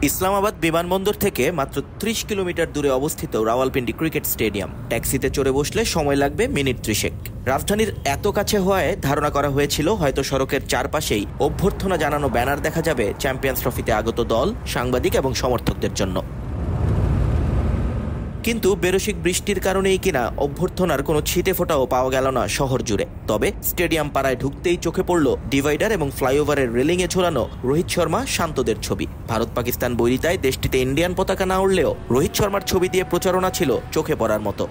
ইসলামাবাদ বিমানবন্দর থেকে মাত্র ৩০ কিলোমিটার দূরে অবস্থিত রাওয়ালপিন্ডি ক্রিকেট স্টেডিয়াম। ট্যাক্সিতে চড়ে বসলে সময় লাগবে মিনিট ৩০। রাজধানীর এত কাছে হওয়ায় ধারণা করা হয়েছিল হয়তো সড়কের চারপাশেই অভ্যর্থনা জানানো ব্যানার দেখা যাবে চ্যাম্পিয়ন্স ট্রফিতে আগত দল, সাংবাদিক এবং সমর্থকদের জন্য। কিন্তু বেরসিক বৃষ্টির কারণেই কিনা অভ্যর্থনার কোনো ছিটে ফোঁটাও পাওয়া গেল না শহর জুড়ে। তবে স্টেডিয়াম পাড়ায় ঢুকতেই চোখে পড়ল ডিভাইডার এবং ফ্লাইওভারের রেলিংয়ে ঝোলানো রোহিত শর্মা, শান্তদের ছবি। ভারত পাকিস্তান বৈরিতায় দেশটিতে ইন্ডিয়ান পতাকা না উড়লেও রোহিত শর্মার ছবি দিয়ে প্রচারণা ছিল চোখে পড়ার মতো।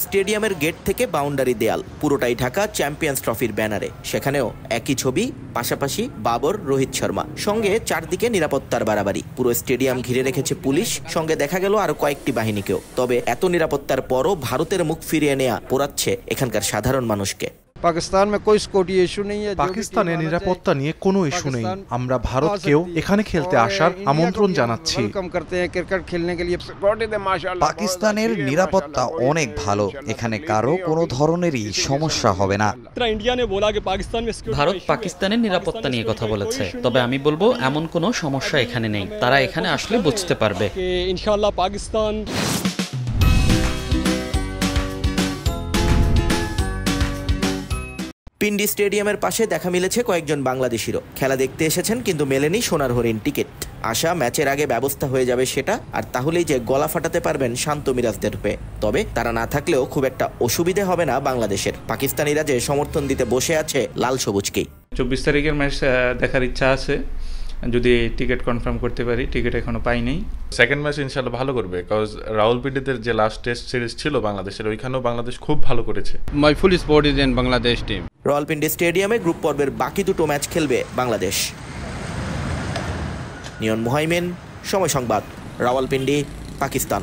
স্টেডিয়ামের গেট থেকে বাউন্ডারি দেয়াল পুরোটাই ঢাকা চ্যাম্পিয়ন্স ট্রফির ব্যানারে। সেখানেও একই ছবি, পাশাপাশি বাবর, রোহিত শর্মা, সঙ্গে চারদিকে নিরাপত্তার বাড়াবাড়ি। পুরো স্টেডিয়াম ঘিরে রেখেছে পুলিশ, সঙ্গে দেখা গেল আরো কয়েকটি বাহিনীকেও। তবে এত নিরাপত্তার পরও ভারতের মুখ ফিরিয়ে নেওয়া পোড়াচ্ছে এখানকার সাধারণ মানুষকে। পাকিস্তানের নিরাপত্তা নিয়ে কোনো ইস্যু নেই। আমরা ভারতকেও এখানে খেলতে আসার আমন্ত্রণ জানাচ্ছি। পাকিস্তানের নিরাপত্তা অনেক ভালো, এখানে কারো কোনো ধরনেরই সমস্যা হবে না। ভারত পাকিস্তানের নিরাপত্তা নিয়ে কথা বলেছে, তবে আমি বলবো এমন কোনো সমস্যা এখানে নেই। তারা এখানে আসলে বুঝতে পারবে। ইনশাআল্লাহ পাকিস্তান। পিন্ডি স্টেডিয়ামের পাশে দেখা মিলেছে কয়েকজন বাংলাদেশিরও। খেলা দেখতে এসেছেন, কিন্তু মেলেনি সোনার হরিণ টিকিট। আশা ম্যাচের আগে ব্যবস্থা হয়ে যাবে সেটা, আর তাহলেই যে গলা ফাটাতে পারবেন শান্ত মিরাজদের হয়ে। তবে তারা না থাকলেও খুব একটা অসুবিধে হবে না বাংলাদেশের। পাকিস্তানিরা যে সমর্থন দিতে বসে আছে লাল সবুজকেই। 24 তারিখের ম্যাচ দেখার ইচ্ছা আছে, যদি টিকিট কনফার্ম করতে পারি। টিকিট এখনো পাইনি। সেকেন্ড ম্যাচ ইনশাআল্লাহ ভালো করবে, কজ রাওয়ালপিন্ডিতে যে লাস্ট টেস্ট সিরিজ ছিল বাংলাদেশের, ওইখানেও বাংলাদেশ খুব ভালো করেছে। My full support is in Bangladesh team. Rawalpindi স্টেডিয়ামে গ্রুপ পর্বের বাকি দুটো ম্যাচ খেলবে বাংলাদেশ। নিয়ন মুহাইমিন, সময় সংবাদ, রাওয়ালপিন্ডি, পাকিস্তান।